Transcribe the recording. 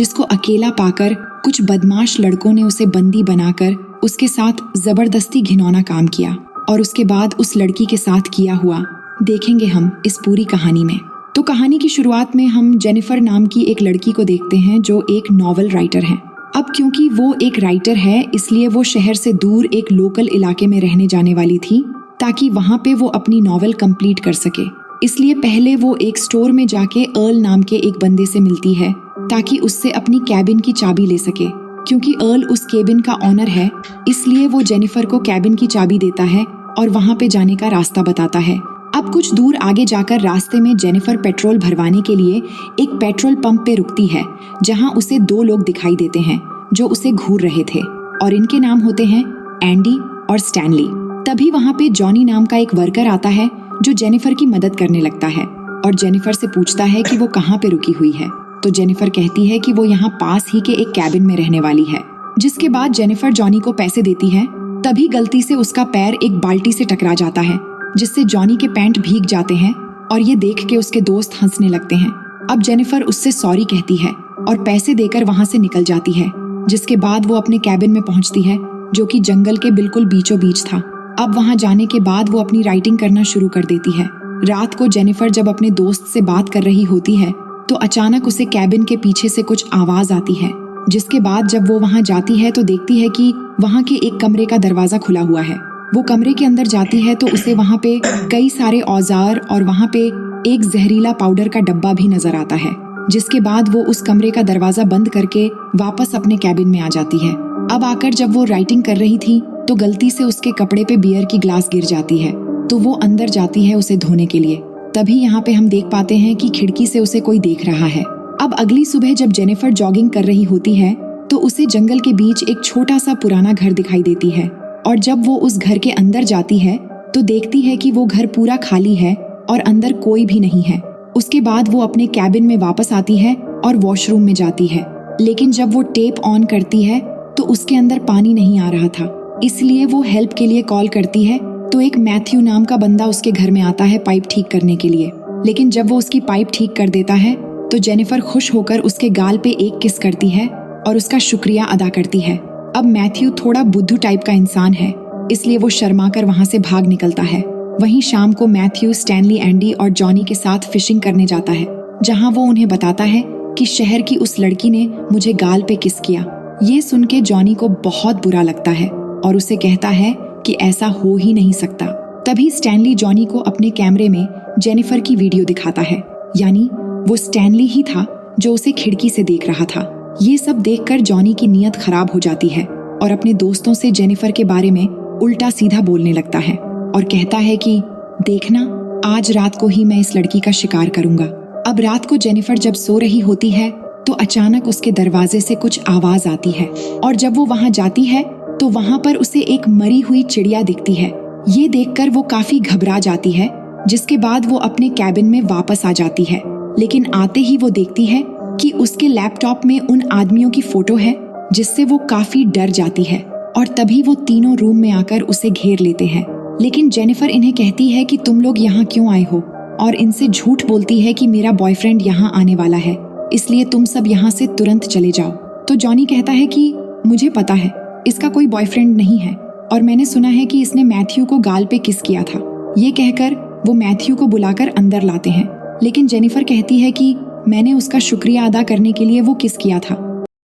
जिसको अकेला पाकर कुछ बदमाश लड़कों ने उसे बंदी बनाकर उसके साथ जबरदस्ती घिनौना काम किया और उसके बाद उस लड़की के साथ किया हुआ देखेंगे हम इस पूरी कहानी में। तो कहानी की शुरुआत में हम जेनिफर नाम की एक लड़की को देखते हैं जो एक नॉवल राइटर है। अब क्योंकि वो एक राइटर है इसलिए वो शहर से दूर एक लोकल इलाके में रहने जाने वाली थी ताकि वहाँ पे वो अपनी नॉवल कंप्लीट कर सके। इसलिए पहले वो एक स्टोर में जाके अर्ल नाम के एक बंदे से मिलती है ताकि उससे अपनी कैबिन की चाबी ले सके। क्योंकि अर्ल उस कैबिन का ऑनर है इसलिए वो जेनिफर को कैबिन की चाबी देता है और वहाँ पे जाने का रास्ता बताता है। अब कुछ दूर आगे जाकर रास्ते में जेनिफर पेट्रोल भरवाने के लिए एक पेट्रोल पंप पे रुकती है जहाँ उसे दो लोग दिखाई देते हैं जो उसे घूर रहे थे और इनके नाम होते हैं एंडी और स्टैनली। तभी वहाँ पे जॉनी नाम का एक वर्कर आता है जो जेनिफर की मदद करने लगता है और जेनिफर से पूछता है कि वो कहाँ पे रुकी हुई है। तो जेनिफर कहती है कि वो यहाँ पास ही के एक कैबिन में रहने वाली है। जिसके बाद जेनिफर जॉनी को पैसे देती है। तभी गलती से उसका पैर एक बाल्टी से टकरा जाता है जिससे जॉनी के पैंट भीग जाते हैं और ये देख के उसके दोस्त हंसने लगते हैं। अब जेनिफर उससे सॉरी कहती है और पैसे देकर वहाँ से निकल जाती है। जिसके बाद वो अपने कैबिन में पहुँचती है जो कि जंगल के बिल्कुल बीचों बीच था। अब वहाँ जाने के बाद वो अपनी राइटिंग करना शुरू कर देती है। रात को जेनिफर जब अपने दोस्त से बात कर रही होती है तो अचानक उसे कैबिन के पीछे से कुछ आवाज आती है। जिसके बाद जब वो वहाँ जाती है तो देखती है कि वहाँ के एक कमरे का दरवाजा खुला हुआ है। वो कमरे के अंदर जाती है तो उसे वहाँ पे कई सारे औजार और वहाँ पे एक जहरीला पाउडर का डब्बा भी नजर आता है। जिसके बाद वो उस कमरे का दरवाजा बंद करके वापस अपने कैबिन में आ जाती है। अब आकर जब वो राइटिंग कर रही थी तो गलती से उसके कपड़े पे बियर की ग्लास गिर जाती है तो वो अंदर जाती है उसे धोने के लिए। तभी यहाँ पे हम देख पाते हैं कि खिड़की से उसे कोई देख रहा है। अब अगली सुबह जब जेनिफर जॉगिंग कर रही होती है तो उसे जंगल के बीच एक छोटा सा पुराना घर दिखाई देती है और जब वो उस घर के अंदर जाती है तो देखती है कि वो घर पूरा खाली है और अंदर कोई भी नहीं है। उसके बाद वो अपने कैबिन में वापस आती है और वॉशरूम में जाती है। लेकिन जब वो टेप ऑन करती है तो उसके अंदर पानी नहीं आ रहा था। इसलिए वो हेल्प के लिए कॉल करती है तो एक मैथ्यू नाम का बंदा उसके घर में आता है पाइप ठीक करने के लिए। लेकिन जब वो उसकी पाइप ठीक कर देता है तो जेनिफर खुश होकर उसके गाल पे एक किस करती है और उसका शुक्रिया अदा करती है। अब मैथ्यू थोड़ा बुद्धू टाइप का इंसान है इसलिए वो शर्माकर वहाँ से भाग निकलता है। वहीं शाम को मैथ्यू, स्टैनली, एंडी और जॉनी के साथ फिशिंग करने जाता है जहाँ वो उन्हें बताता है कि शहर की उस लड़की ने मुझे गाल पे किस किया। ये सुन के जॉनी को बहुत बुरा लगता है और उसे कहता है कि ऐसा हो ही नहीं सकता। तभी स्टैनली जॉनी को अपने कैमरे में जेनिफर की वीडियो दिखाता है। यानी वो स्टैनली ही था जो उसे खिड़की से देख रहा था। ये सब देखकर जॉनी की नीयत खराब हो जाती है और अपने दोस्तों से जेनिफर के बारे में उल्टा सीधा बोलने लगता है और कहता है कि देखना, आज रात को ही मैं इस लड़की का शिकार करूंगा। अब रात को जेनिफर जब सो रही होती है तो अचानक उसके दरवाजे से कुछ आवाज आती है और जब वो वहां जाती है तो वहां पर उसे एक मरी हुई चिड़िया दिखती है। ये देखकर वो काफी घबरा जाती है। जिसके बाद वो अपने कैबिन में वापस आ जाती है। लेकिन आते ही वो देखती है कि उसके लैपटॉप में उन आदमियों की फोटो है जिससे वो काफी डर जाती है और तभी वो तीनों रूम में आकर उसे घेर लेते हैं। लेकिन जेनिफर इन्हें कहती है कि तुम लोग यहाँ क्यों आए हो और इनसे झूठ बोलती है कि मेरा बॉयफ्रेंड यहाँ आने वाला है इसलिए तुम सब यहाँ से तुरंत चले जाओ। तो जॉनी कहता है कि मुझे पता है इसका कोई बॉयफ्रेंड नहीं है और मैंने सुना है कि इसने मैथ्यू को गाल पे किस किया था। ये कहकर वो मैथ्यू को बुलाकर अंदर लाते हैं। लेकिन जेनिफर कहती है कि मैंने उसका शुक्रिया अदा करने के लिए वो किस किया था